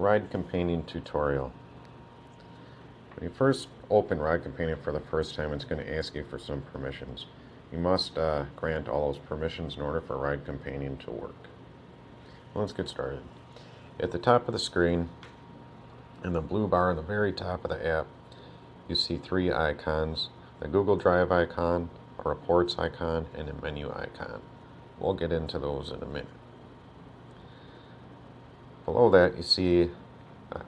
Ride Companion tutorial. When you first open Ride Companion for the first time, it's going to ask you for some permissions. You must grant all those permissions in order for Ride Companion to work. Well, let's get started. At the top of the screen, in the blue bar in the very top of the app, you see three icons: the Google Drive icon, a Reports icon, and a menu icon. We'll get into those in a minute. Below that, you see a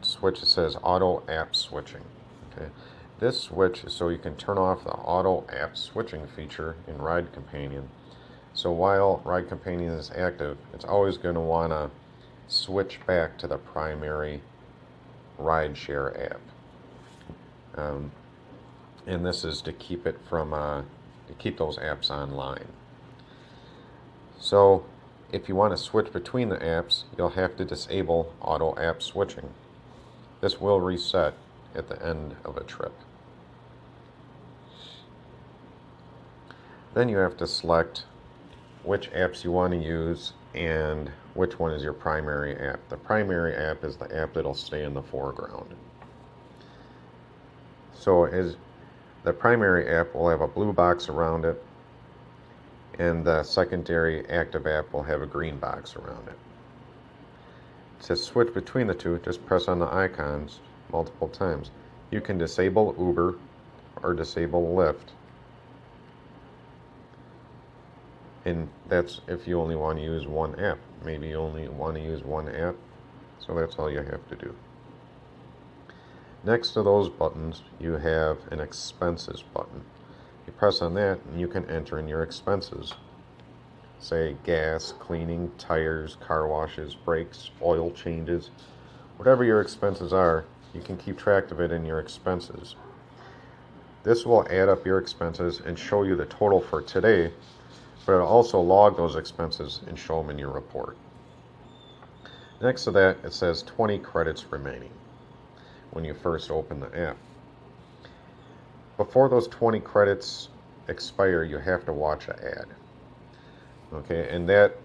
switch that says Auto App Switching. Okay, this switch is so you can turn off the Auto App Switching feature in Ride Companion. So while Ride Companion is active, it's always going to want to switch back to the primary rideshare app. And this is to keep it from to keep those apps online. So if you want to switch between the apps, you'll have to disable auto app switching. This will reset at the end of a trip. Then you have to select which apps you want to use and which one is your primary app. The primary app is the app that'll stay in the foreground. So as the primary app will have a blue box around it, and the secondary active app will have a green box around it. To switch between the two, just press on the icons multiple times. You can disable Uber or disable Lyft, and that's if you only want to use one app. Maybe you only want to use one app, so that's all you have to do. Next to those buttons, you have an expenses button. You press on that and you can enter in your expenses. Say gas, cleaning, tires, car washes, brakes, oil changes. Whatever your expenses are, you can keep track of it in your expenses. This will add up your expenses and show you the total for today, but it'll also log those expenses and show them in your report. Next to that, it says 20 credits remaining when you first open the app. Before those 20 credits expire, you have to watch an ad. Okay, and that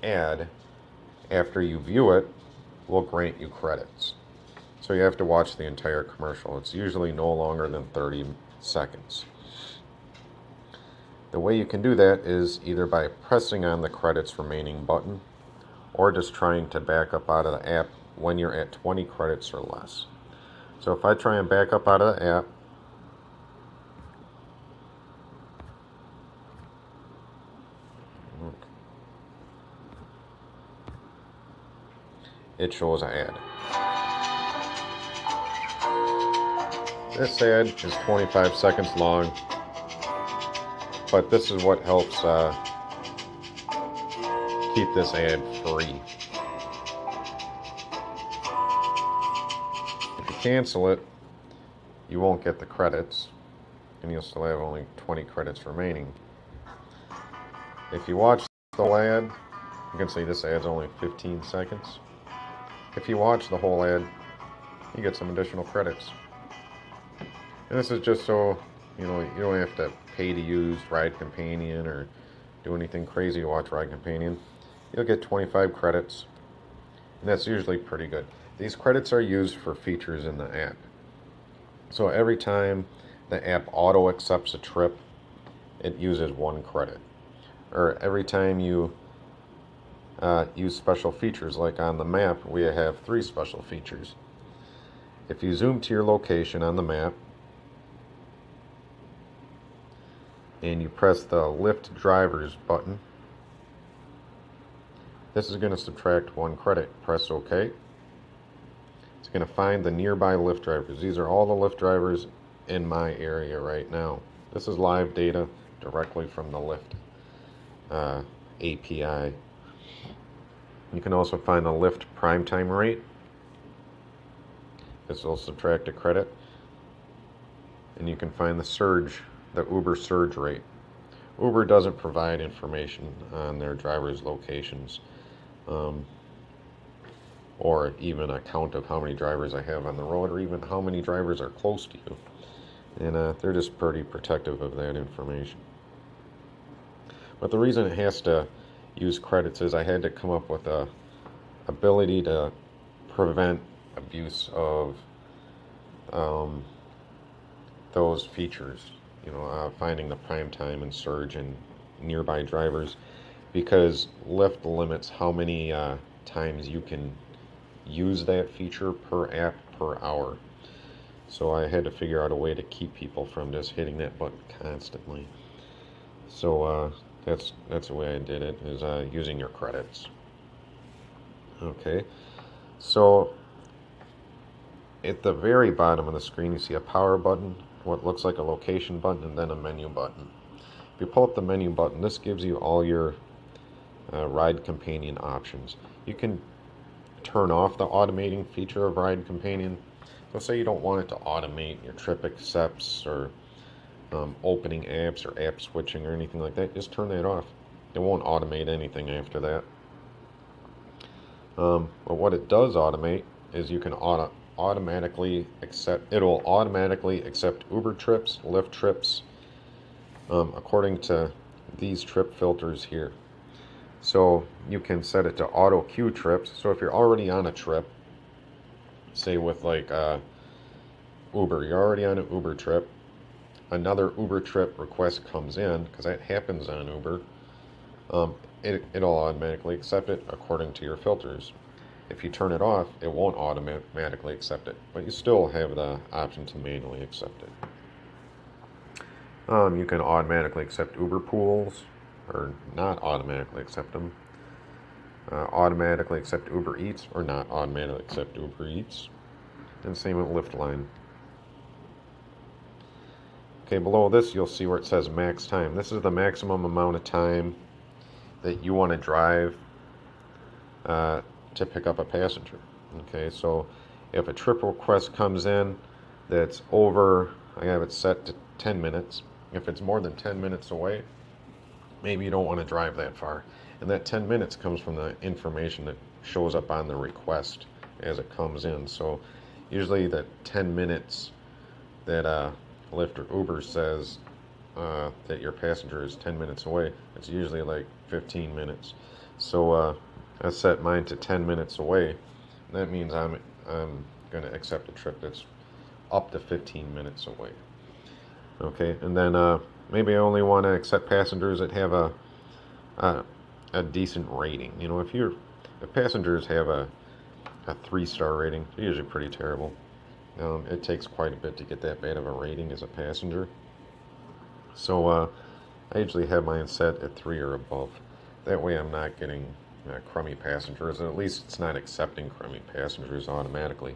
ad, after you view it, will grant you credits. So you have to watch the entire commercial. It's usually no longer than 30 seconds. The way you can do that is either by pressing on the credits remaining button or just trying to back up out of the app when you're at 20 credits or less. So if I try and back up out of the app, it shows an ad. This ad is 25 seconds long, but this is what helps keep this ad free. If you cancel it, you won't get the credits, and you'll still have only 20 credits remaining. If you watch the whole ad, you can see this ad's only 15 seconds. If you watch the whole ad, you get some additional credits. And this is just so you don't have to pay to use Ride Companion or do anything crazy to watch Ride Companion. You'll get 25 credits, and that's usually pretty good. These credits are used for features in the app. So every time the app auto accepts a trip, it uses 1 credit. Or every time you use special features, like on the map, we have 3 special features. If you zoom to your location on the map and you press the Lyft drivers button, this is going to subtract 1 credit. Press OK. It's going to find the nearby Lyft drivers. These are all the Lyft drivers in my area right now. This is live data directly from the Lyft API. You can also find the Lyft primetime rate. This will subtract a credit. And you can find the surge, the Uber surge rate. Uber doesn't provide information on their drivers' locations, or even a count of how many drivers I have on the road, or even how many drivers are close to you. And they're just pretty protective of that information. But the reason it has to use credits is I had to come up with a ability to prevent abuse of um, those features. Finding the prime time and surge in nearby drivers, because Lyft limits how many times you can use that feature per app per hour. So I had to figure out a way to keep people from just hitting that button constantly. So that's the way I did it, is using your credits. Okay, so at the very bottom of the screen you see a power button, what looks like a location button, and then a menu button. If you pull up the menu button, this gives you all your Ride Companion options. You can turn off the automating feature of Ride Companion. So say you don't want it to automate your trip accepts or opening apps or app switching or anything like that. Just turn that off. It won't automate anything after that. But what it does automate is you can automatically accept. It'll automatically accept Uber trips, Lyft trips, according to these trip filters here. So you can set it to auto queue trips. So if you're already on a trip, say with like Uber, you're already on an Uber trip, another Uber trip request comes in, because that happens on Uber, it'll automatically accept it according to your filters. If you turn it off, it won't automatically accept it, but you still have the option to manually accept it. You can automatically accept Uber pools, or not automatically accept them. Automatically accept Uber Eats, or not automatically accept Uber Eats. And same with Lyft line. Okay, below this you'll see where it says max time. This is the maximum amount of time that you want to drive to pick up a passenger. Okay, so if a trip request comes in that's over, I have it set to 10 minutes. If it's more than 10 minutes away, maybe you don't want to drive that far. And that 10 minutes comes from the information that shows up on the request as it comes in. So usually the 10 minutes that Lyft or Uber says that your passenger is 10 minutes away, it's usually like 15 minutes. So I set mine to 10 minutes away. That means I'm going to accept a trip that's up to 15 minutes away. Okay, and then maybe I only want to accept passengers that have a decent rating. If passengers have a 3-star rating, they're usually pretty terrible. It takes quite a bit to get that bad of a rating as a passenger. So I usually have mine set at 3 or above. That way I'm not getting crummy passengers, and at least it's not accepting crummy passengers automatically.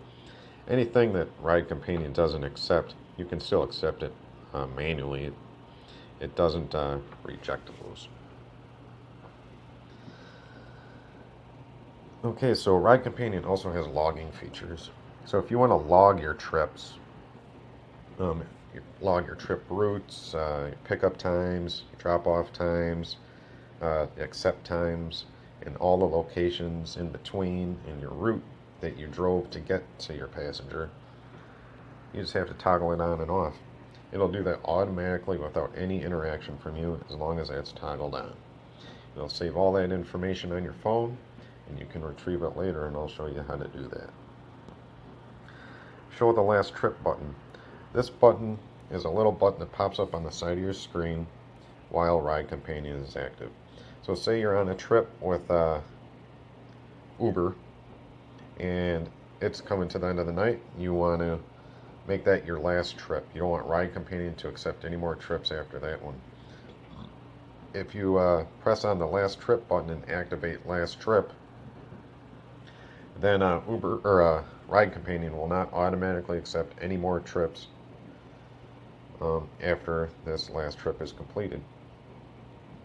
Anything that Ride Companion doesn't accept, you can still accept it manually. It doesn't reject those. Okay, so Ride Companion also has logging features. So if you want to log your trips, you log your trip routes, pickup times, drop-off times, accept times, and all the locations in between in your route that you drove to get to your passenger, you just have to toggle it on and off. It'll do that automatically without any interaction from you, as long as that's toggled on. It'll save all that information on your phone, and you can retrieve it later, and I'll show you how to do that. Show the last trip button. This button is a little button that pops up on the side of your screen while Ride Companion is active. So say you're on a trip with Uber, and it's coming to the end of the night. You want to make that your last trip. You don't want Ride Companion to accept any more trips after that one. If you press on the last trip button and activate last trip, then Ride Companion will not automatically accept any more trips after this last trip is completed.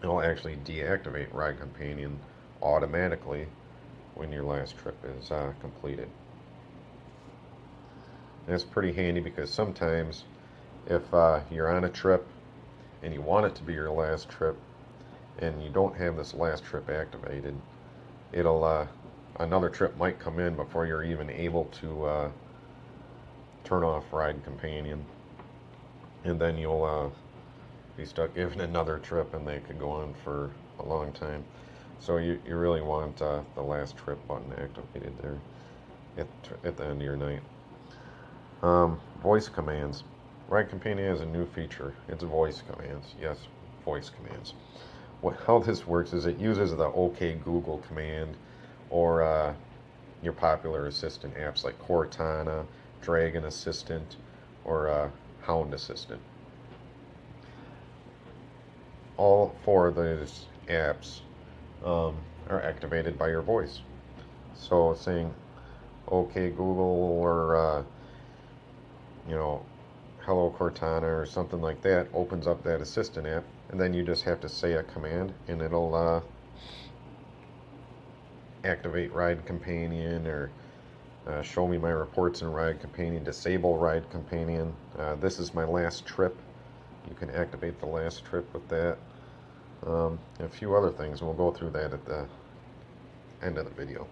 It'll actually deactivate Ride Companion automatically when your last trip is completed. And it's pretty handy, because sometimes if you're on a trip and you want it to be your last trip and you don't have this last trip activated, it'll another trip might come in before you're even able to turn off Ride Companion, and then you'll be stuck giving another trip, and they could go on for a long time. So you really want the last trip button activated there at the end of your night. Voice commands. Ride Companion has a new feature. It's voice commands. Yes, voice commands. How this works is it uses the OK Google command or your popular assistant apps like Cortana, Dragon Assistant, or Hound Assistant. All four of those apps are activated by your voice. So saying OK Google or hello Cortana or something like that opens up that assistant app, and then you just have to say a command and it'll activate Ride Companion or show me my reports in Ride Companion, disable Ride Companion. This is my last trip. You can activate the last trip with that. A few other things, and we'll go through that at the end of the video.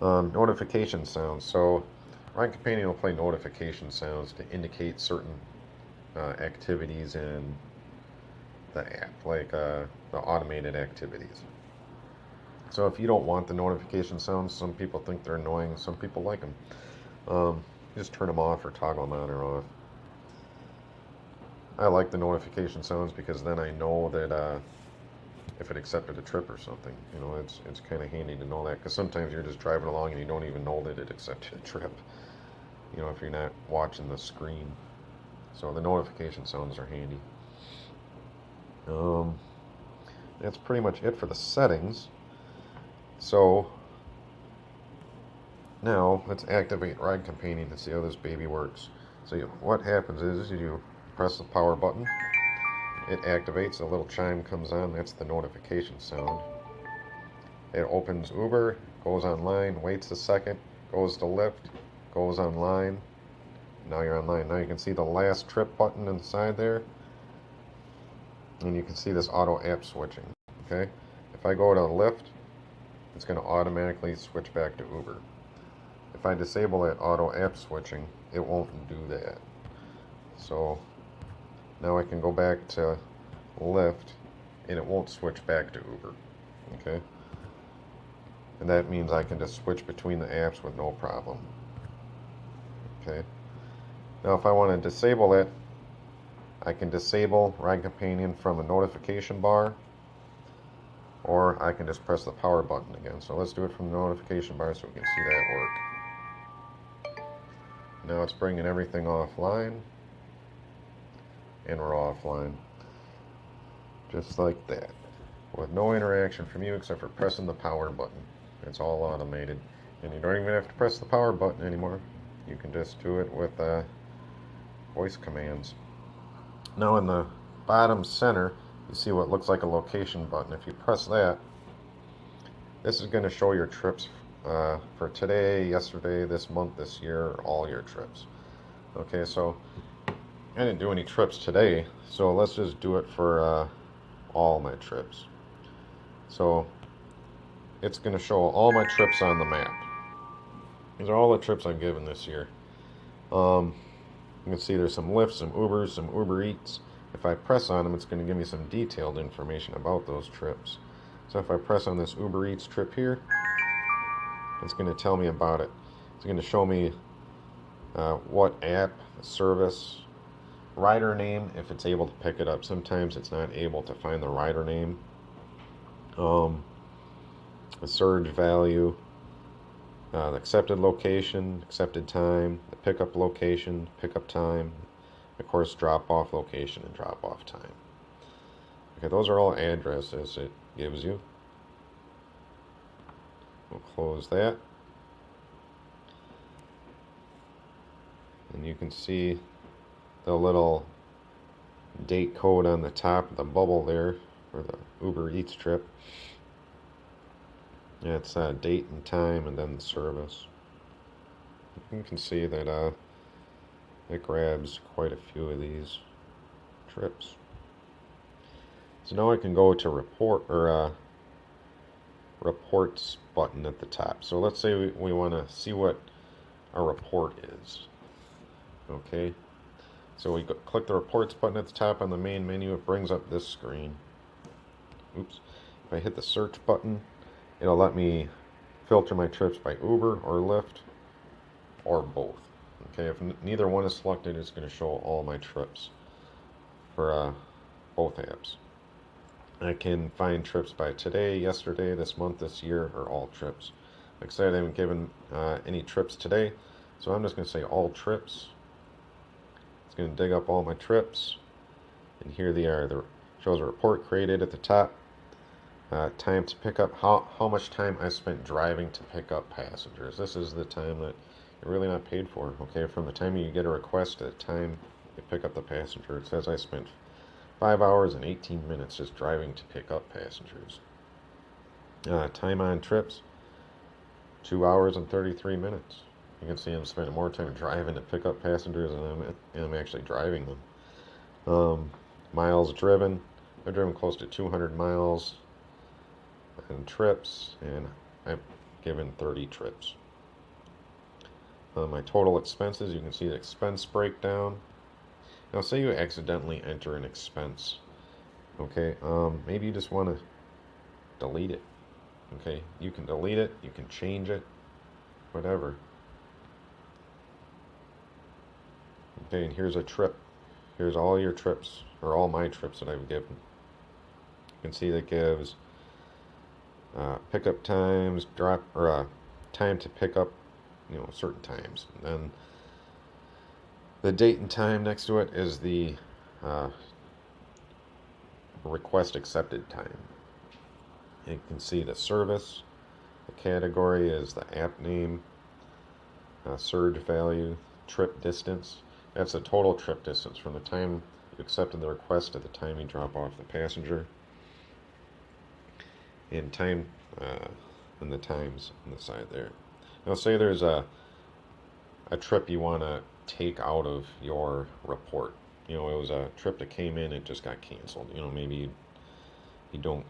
Notification sounds. So Ride Companion will play notification sounds to indicate certain activities in the app, like the automated activities. So if you don't want the notification sounds, some people think they're annoying, some people like them. Just turn them off or toggle them on or off. I like the notification sounds because then I know that if it accepted a trip or something, it's kind of handy to know that, because sometimes you're just driving along and you don't even know that it accepted a trip, if you're not watching the screen. So the notification sounds are handy. That's pretty much it for the settings. So now let's activate Ride Companion to see how this baby works. So what happens is you press the power button, it activates, a little chime comes on, that's the notification sound. It opens Uber, goes online, waits a second, goes to Lyft, goes online. Now you're online. Now you can see the last trip button inside there, and you can see this auto app switching. Okay, if I go to Lyft, it's going to automatically switch back to Uber. If I disable that auto app switching, it won't do that. So now I can go back to Lyft and it won't switch back to Uber. Okay, and that means I can just switch between the apps with no problem. Okay, now if I want to disable it, I can disable Ride Companion from a notification bar, or I can just press the power button again. So let's do it from the notification bar so we can see that work. Now it's bringing everything offline, and we're offline. Just like that. With no interaction from you except for pressing the power button. It's all automated. And you don't even have to press the power button anymore. You can just do it with voice commands. Now in the bottom center, you see what looks like a location button. If you press that, this is going to show your trips for today, yesterday, this month, this year, all your trips. Okay, so I didn't do any trips today, so let's just do it for all my trips. So it's going to show all my trips on the map. These are all the trips I've given this year. You can see there's some Lyft, some Ubers, some Uber Eats. If I press on them, it's going to give me some detailed information about those trips. So if I press on this Uber Eats trip here, it's going to tell me about it. It's going to show me what app, service, rider name, if it's able to pick it up. Sometimes it's not able to find the rider name. The surge value, the accepted location, accepted time, the pickup location, pickup time, of course drop-off location and drop-off time. Okay, those are all addresses it gives you. We'll close that. And you can see the little date code on the top of the bubble there for the Uber Eats trip. It's date and time and then the service. You can see that it grabs quite a few of these trips. So now I can go to report or reports button at the top. So let's say we want to see what a report is. Okay, so we click the reports button at the top on the main menu. It brings up this screen. Oops. If I hit the search button, it'll let me filter my trips by Uber or Lyft or both. Okay, if neither one is selected, it's going to show all my trips for both apps. I can find trips by today, yesterday, this month, this year, or all trips. Like I said, I haven't given any trips today, so I'm just going to say all trips. It's going to dig up all my trips, and here they are. There shows a report created at the top. Time to pick up, how much time I spent driving to pick up passengers. This is the time that you're really not paid for. Okay, from the time you get a request to the time you pick up the passenger, it says I spent 5 hours and 18 minutes just driving to pick up passengers. Time on trips, 2 hours and 33 minutes. You can see I'm spending more time driving to pick up passengers than I'm actually driving them. Miles driven, I've driven close to 200 miles and trips, and I've given 30 trips. My total expenses, you can see the expense breakdown. Now say you accidentally enter an expense, okay, maybe you just want to delete it. Okay, you can delete it, you can change it, whatever. Okay, and here's a trip. Here's all your trips, or all my trips that I've given. You can see that gives pickup times, time to pick up, certain times. And then the date and time next to it is the request accepted time. You can see the service. The category is the app name, surge value, trip distance. That's the total trip distance from the time you accepted the request to the time you drop off the passenger. And time, and the times on the side there. Now say there's a trip you want to take out of your report. It was a trip that came in, it just got canceled. Maybe you don't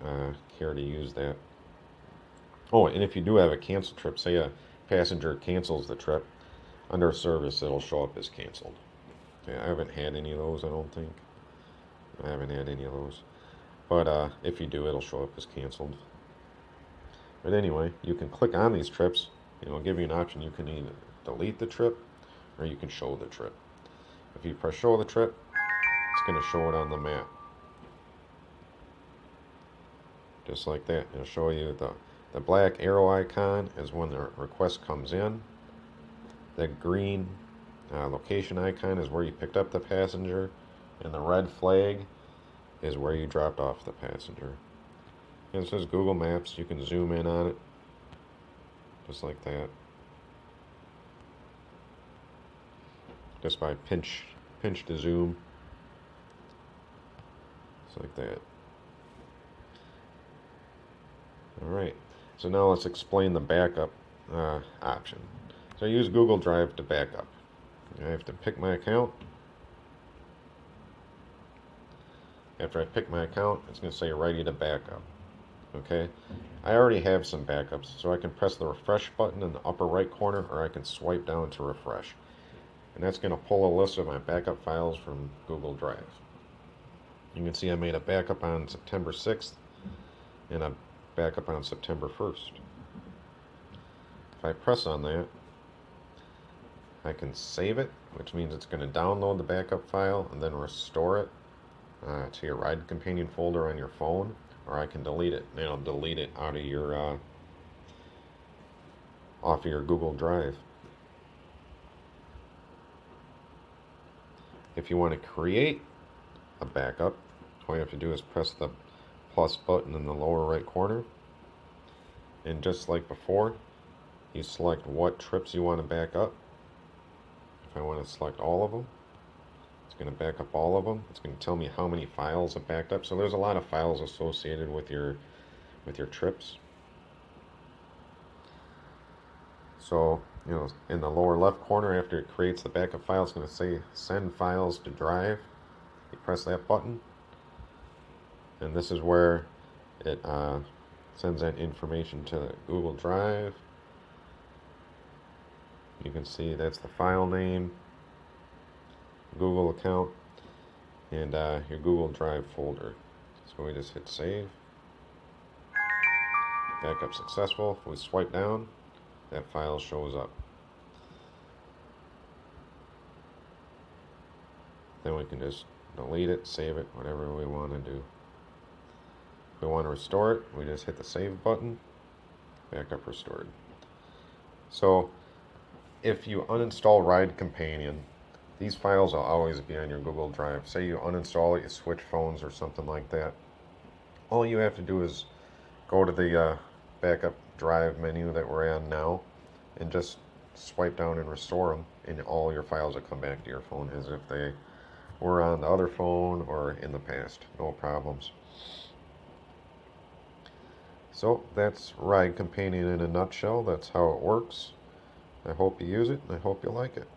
care to use that. Oh, and if you do have a canceled trip, say a passenger cancels the trip, under service it'll show up as canceled. Okay, I haven't had any of those, I don't think. I haven't had any of those. But if you do, it'll show up as canceled. But anyway, you can click on these trips. It'll give you an option. You can either delete the trip or you can show the trip. If you press show the trip, it's going to show it on the map. Just like that. It'll show you the black arrow icon is when the request comes in. The green location icon is where you picked up the passenger. And the red flag is where you dropped off the passenger. And it says Google Maps. You can zoom in on it. Just like that. Just by pinch to zoom. Just like that. Alright, so now let's explain the backup option. So I use Google Drive to back up. I have to pick my account. After I pick my account, it's going to say ready to backup. Okay, I already have some backups, so I can press the refresh button in the upper right corner, or I can swipe down to refresh. And that's going to pull a list of my backup files from Google Drive. You can see I made a backup on September 6th and a backup on September 1st. If I press on that, I can save it, which means it's going to download the backup file and then restore it to your Ride Companion folder on your phone, or I can delete it, and it'll delete it out of your off of your Google Drive. If you want to create a backup, all you have to do is press the plus button in the lower right corner, and just like before, you select what trips you want to back up. If I want to select all of them, it's going to back up all of them. It's going to tell me how many files are backed up. So there's a lot of files associated with your trips. So, in the lower left corner, after it creates the backup file, it's going to say send files to drive. You press that button, and this is where it sends that information to Google Drive. You can see that's the file name, Google account, and your Google Drive folder. So we just hit save. Backup successful. If we swipe down, that file shows up. Then we can just delete it, save it, whatever we want to do. If we want to restore it, we just hit the save button. Backup restored. So if you uninstall Ride Companion, these files will always be on your Google Drive. Say you uninstall it, you switch phones or something like that. All you have to do is go to the backup drive menu that we're on now and just swipe down and restore them, and all your files will come back to your phone as if they were on the other phone or in the past. No problems. So that's Ride Companion in a nutshell. That's how it works. I hope you use it, and I hope you like it.